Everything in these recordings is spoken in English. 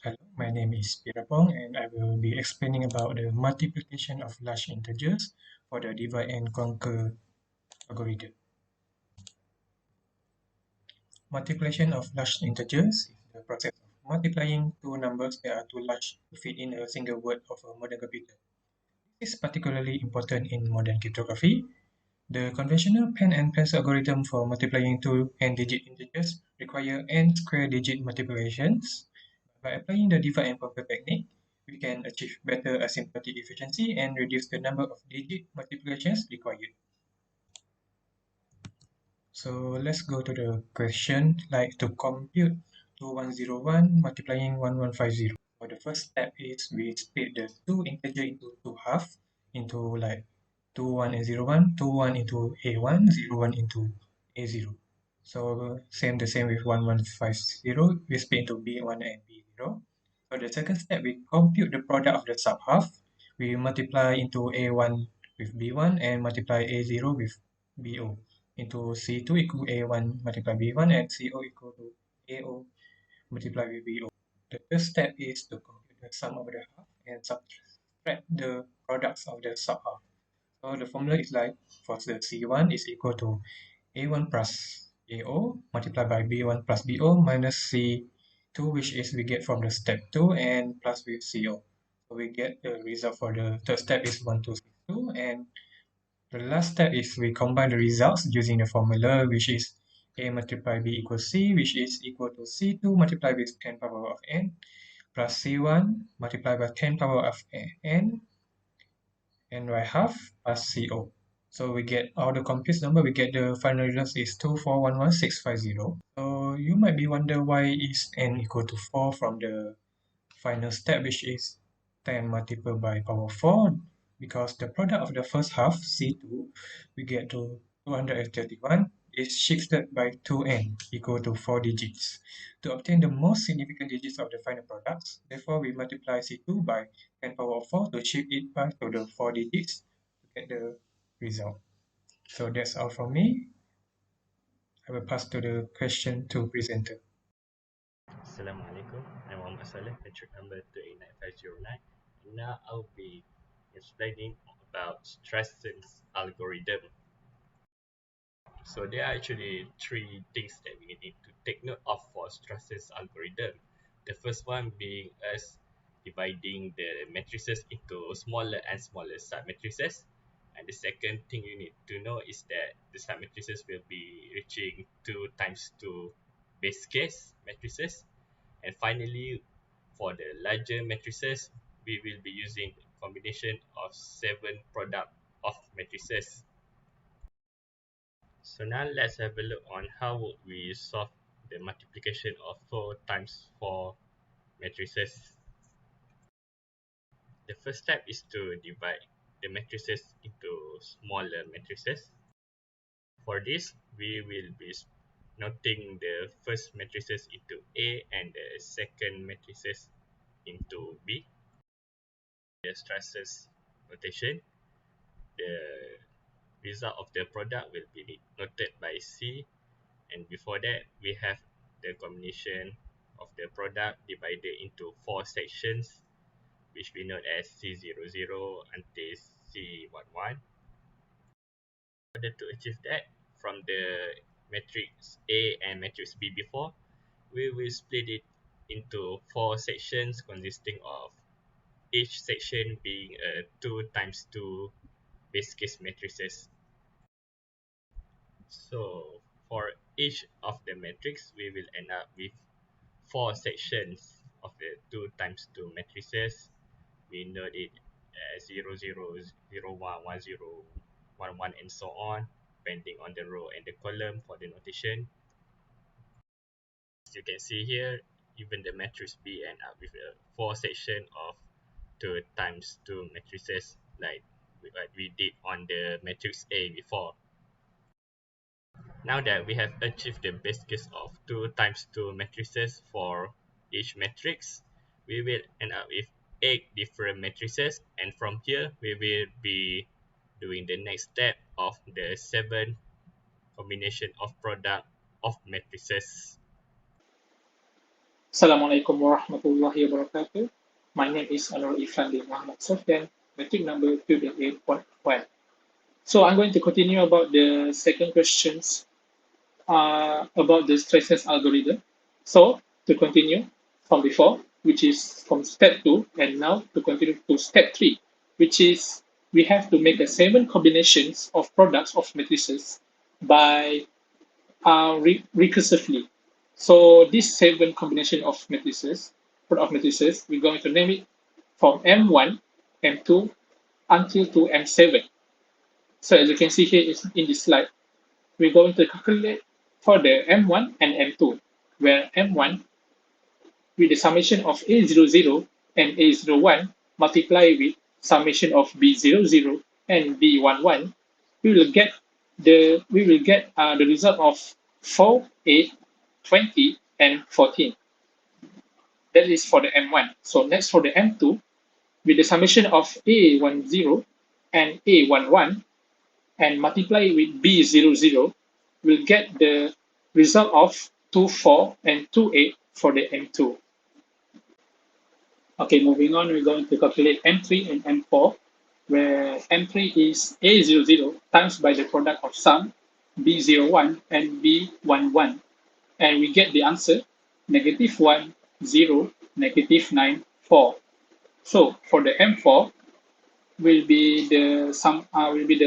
Hello, my name is PHIRAPHONG and I will be explaining about the multiplication of large integers for the divide and conquer algorithm. Multiplication of large integers is the process of multiplying two numbers that are too large to fit in a single word of a modern computer. This is particularly important in modern cryptography. The conventional pen and pencil algorithm for multiplying two n-digit integers require n-square digit multiplications. By applying the divide and conquer technique, we can achieve better asymptotic efficiency and reduce the number of digit multiplications required. So let's go to the question, like to compute 2101 multiplying 1150. So the first step is we split the two integer into two halves into like 21 and 01, 21 into A1, 01 into A0. So the same with 1150, we split into B1 and B0. For the second step, we compute the product of the subhalf. We multiply into A1 with B1 and multiply A0 with BO into C2 equal A1 multiply B1 and CO equal to AO multiply with BO. The third step is to compute the sum of the half and subtract the products of the subhalf. So the formula is like for the C1 is equal to A1 plus AO multiplied by B1 plus BO minus C2, which is we get from the step 2 and plus with CO. So we get the result for the third step is 1262, and the last step is we combine the results using the formula, which is A multiplied B equals C, which is equal to C2 multiplied with 10 power of n plus C1 multiplied by 10 power of n by half plus CO. So we get all the complex number, we get the final result is 2411650. So you might be wonder why is n equal to 4 from the final step, which is 10 multiplied by power 4, because the product of the first half, C2, we get to 231, is shifted by 2n equal to 4 digits. To obtain the most significant digits of the final products, therefore we multiply C2 by 10 power 4 to shift it back to the 4 digits to get the result. So that's all from me. I will pass to the question to presenter. Assalamualaikum. I'm Muhammad Saleh, entry number 289509. Now I'll be explaining about Strasson's algorithm. So there are actually three things that we need to take note of for Strasson's algorithm. The first one being us dividing the matrices into smaller and smaller submatrices. And the second thing you need to know is that the submatrices will be reaching 2 times 2 base case matrices. And finally, for the larger matrices, we will be using a combination of 7 product of matrices. So now let's have a look on how would we solve the multiplication of 4 times 4 matrices. The first step is to divide the matrices into smaller matrices. For this, we will be noting the first matrices into A and the second matrices into B. The Strasson's notation, the result of the product will be noted by C, and before that we have the combination of the product divided into 4 sections, which we note as C00 until C11. In order to achieve that, from the matrix A and matrix B before, we will split it into 4 sections consisting of each section being a 2 times 2 base case matrices. So for each of the matrix, we will end up with 4 sections of the 2 times 2 matrices. We note it as 0, 0, 0, 1, 1, 0, 1, 1, and so on, depending on the row and the column for the notation. As you can see here, even the matrix B end up with a 4 section of 2 times 2 matrices, like what we did on the matrix A before. Now that we have achieved the base case of 2 times 2 matrices for each matrix, we will end up with 8 different matrices, and from here we will be doing the next step of the 7 combination of product of matrices. Assalamualaikum warahmatullahi wabarakatuh. My name is IRFAN Muhammad SOFIAN, metric number 288.1. So I'm going to continue about the second questions about the stresses algorithm. So to continue from before, which is from step 2, and now to continue to step 3, which is we have to make a 7 combinations of products of matrices by recursively. So this 7 combination of matrices, product of matrices, we're going to name it from M1, M2 until to M7. So as you can see here is in this slide, we're going to calculate for the M1 and M2, where M1 with the summation of A00 and A01 multiply with summation of B00 and B11, we will get the result of 4, 8, 20, and 14. That is for the M1. So next for the M2, with the summation of A10 and A11 and multiply with B00, we'll get the result of 24 and 28 for the M2. Okay, moving on, we're going to calculate M3 and M4, where M3 is A00 times by the product of sum B01 and B11. And we get the answer -1, 0, -9, 4. So for the M4 will be the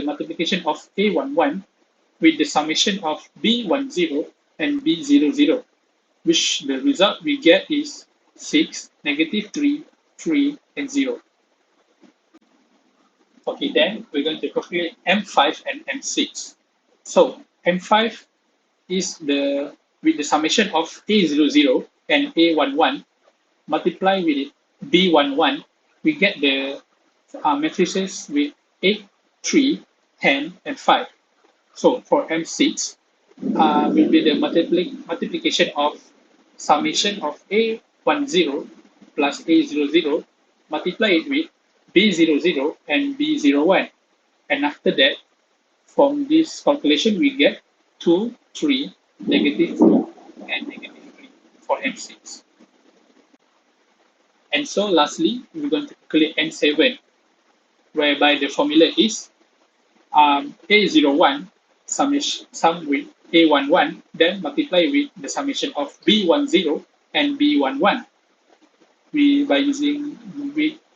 multiplication of A11 with the summation of B10 and B00, which the result we get is 6, -3, 3, and 0. Okay, then we're going to calculate M5 and M6. So M5 is with the summation of A00 and A11 multiply with it B11, we get the matrices with 8, 3, 10, and 5. So for M6 will be the multiplication of summation of A10 plus A00 multiply it with B00 and B01. And after that, from this calculation, we get 2, 3, -2, and -3 for M6. And so lastly, we're going to calculate M7, whereby the formula is A01 sum with A11, then multiply with the summation of B10 and B11.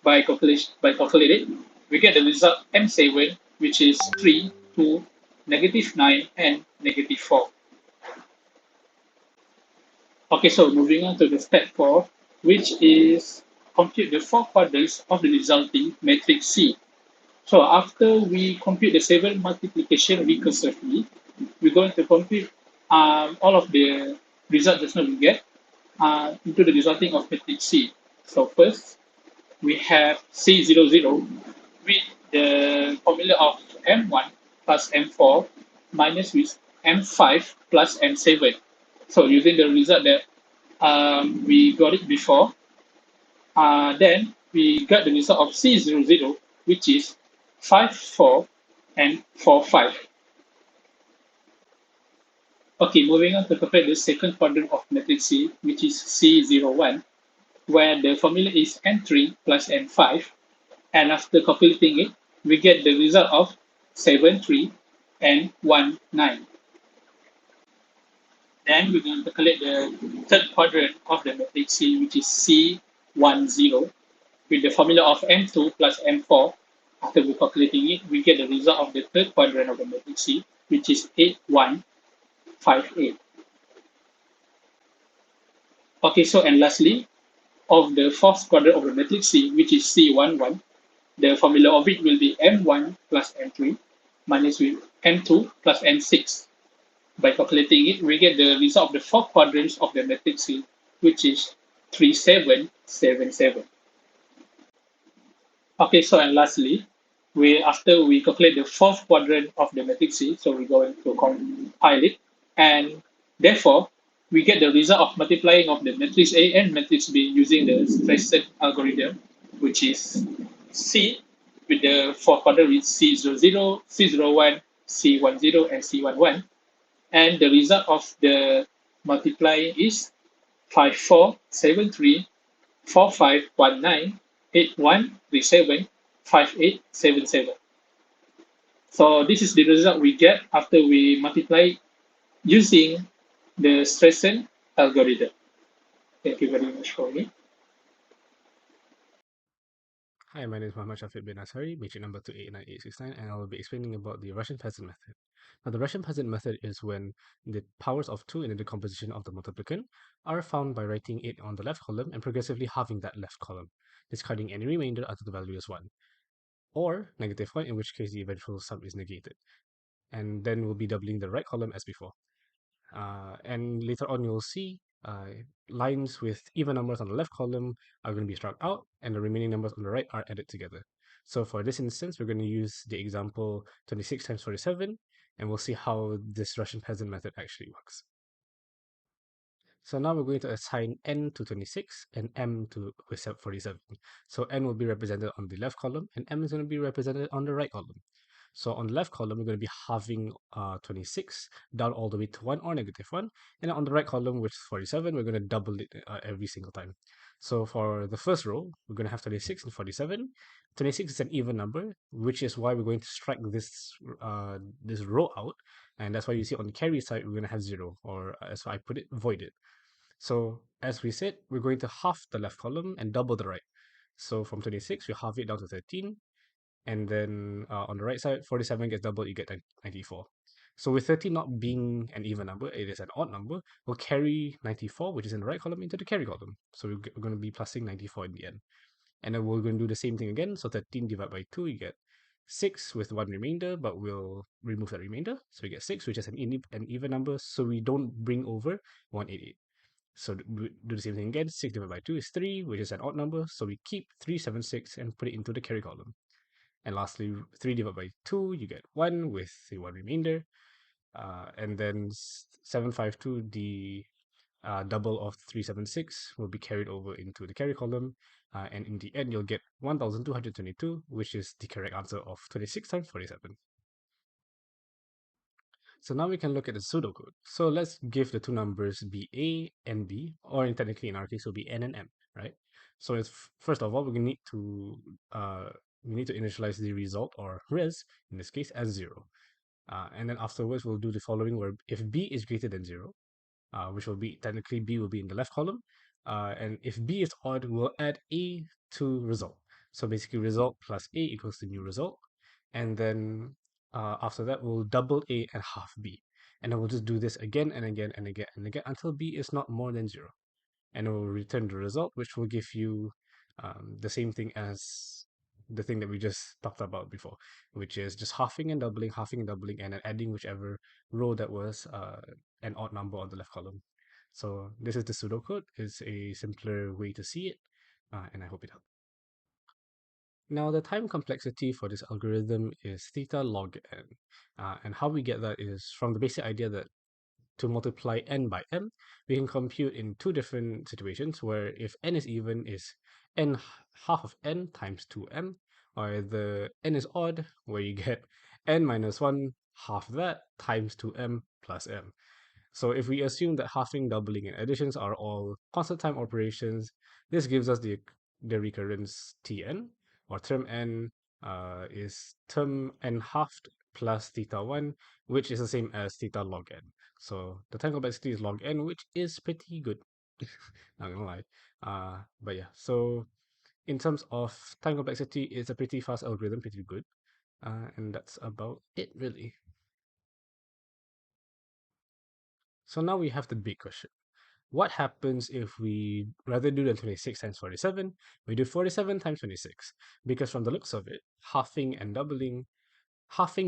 By calculating, we get the result M7, which is 3, 2, -9, and -4. Okay, so moving on to the step 4, which is compute the 4 quadrants of the resulting matrix C. So after we compute the 7 multiplication recursively, we're going to compute all of the result just now we get into the resulting of matrix C. So first, we have C00 with the formula of M1 plus M4 minus with M5 plus M7. So using the result that we got it before, then we got the result of C00, which is 5, 4, and 4, 5. Okay, moving on to calculate the second quadrant of matrix C, which is C01, where the formula is M3 plus M5. And after calculating it, we get the result of 7, 3, and 1, 9. Then we're going to calculate the third quadrant of the matrix C, which is C10, with the formula of M2 plus M4. After we calculating it, we get the result of the third quadrant of the matrix C, which is 8, 1, 5, 8. Okay, so and lastly, of the fourth quadrant of the matrix C, which is C11, the formula of it will be M1 plus M3 minus with M2 plus M6. By calculating it, we get the result of the four quadrants of the matrix C, which is 3, 7, 7, 7. Okay, so and lastly, after we calculate the fourth quadrant of the matrix C, so we're going to compile it, and therefore we get the result of multiplying of the matrix A and matrix B using the stressed algorithm, which is C with the fourth quadrant with C00, C01, C10, and C11. And the result of the multiplying is 5473 4519 8137 5877. So this is the result we get after we multiply using the Streisand algorithm. Thank you very much for me. Hi, my name is Muhammad Shafiq bin AZHARI, Majid number 289869, and I will be explaining about the Russian peasant method. Now, the Russian peasant method is when the powers of 2 in the decomposition of the multiplicand are found by writing it on the left column and progressively halving that left column, discarding any remainder until the value is 1, or -1, in which case the eventual sum is negated. And then we'll be doubling the right column as before. And later on, you'll see lines with even numbers on the left column are going to be struck out, and the remaining numbers on the right are added together. So for this instance, we're going to use the example 26 times 47, and we'll see how this Russian peasant method actually works. So now we're going to assign n to 26 and m to 47. So n will be represented on the left column, and m is going to be represented on the right column. So on the left column, we're going to be halving 26 down all the way to 1 or -1. And on the right column, with 47, we're going to double it every single time. So for the first row, we're going to have 26 and 47. 26 is an even number, which is why we're going to strike this row out. And that's why you see on the carry side, we're going to have 0, or as I put it, voided. So as we said, we're going to half the left column and double the right. So from 26, we halve it down to 13. And then on the right side, 47 gets doubled, you get 94. So with 13 not being an even number, it is an odd number, we'll carry 94, which is in the right column, into the carry column. So we're going to be plussing 94 in the end. And then we're going to do the same thing again. So 13 divided by 2, you get 6 with one remainder, but we'll remove that remainder. So we get 6, which is an even number, so we don't bring over 188. So we do the same thing again. 6 divided by 2 is 3, which is an odd number, so we keep 376 and put it into the carry column. And lastly, 3 divided by 2, you get 1 with the 1 remainder. And then 752, the double of 376, will be carried over into the carry column. And in the end, you'll get 1222, which is the correct answer of 26 times 47. So now we can look at the pseudocode. So let's give the two numbers be A and B, or technically in our case, will be N and M, right? So it's first of all, we need to initialize the result, or res in this case, as 0. And then afterwards, we'll do the following, where if B is greater than 0, which will be technically B will be in the left column, and if B is odd, we'll add A to result. So basically, result plus A equals the new result, and then after that, we'll double A and half B, and then we'll just do this again and again and again and again until B is not more than 0, and it will return the result, which will give you the same thing as the thing that we just talked about before, which is just halving and doubling, and then adding whichever row that was an odd number on the left column. So this is the pseudocode. It's a simpler way to see it, and I hope it helped. Now, the time complexity for this algorithm is theta log n. And how we get that is from the basic idea that to multiply n by m, we can compute in two different situations, where if n is even, is n half of n times 2m, or the n is odd, where you get n minus 1 half that times 2m plus m. So if we assume that halving, doubling, and additions are all constant time operations, this gives us the recurrence Tn, or term n is term n halved plus theta 1, which is the same as theta log n. So the time complexity is log n, which is pretty good. Not gonna lie. But yeah, so in terms of time complexity, it's a pretty fast algorithm, pretty good. And that's about it, really. So now we have the big question. What happens if we, rather do than 26 times 47, we do 47 times 26? Because from the looks of it, halving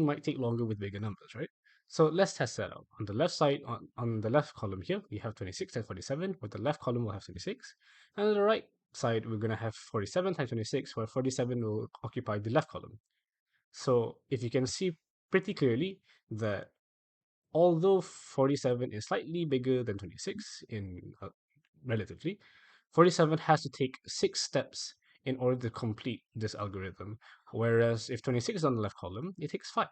might take longer with bigger numbers, right? So let's test that out. On the left side, on the left column here, we have 26 times 47, where the left column will have 26. And on the right side, we're going to have 47 times 26, where 47 will occupy the left column. So if you can see pretty clearly that although 47 is slightly bigger than 26 in relatively, 47 has to take 6 steps in order to complete this algorithm, whereas if 26 is on the left column, it takes 5.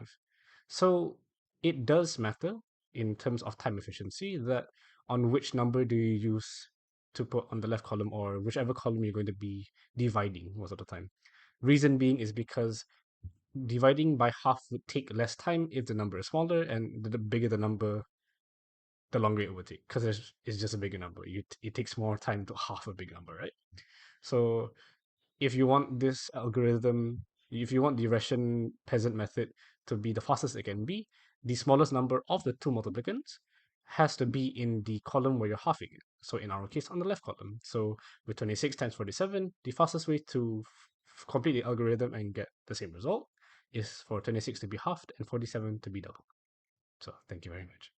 So it does matter in terms of time efficiency that on which number do you use to put on the left column or whichever column you're going to be dividing most of the time. Reason being is because dividing by half would take less time if the number is smaller, and the bigger the number, the longer it would take because it's just a bigger number. It takes more time to half a big number, right? So if you want this algorithm, if you want the Russian peasant method to be the fastest it can be, the smallest number of the two multiplicants has to be in the column where you're halving it. So in our case, on the left column. So with 26 times 47, the fastest way to complete the algorithm and get the same result is for 26 to be halved and 47 to be doubled. So thank you very much.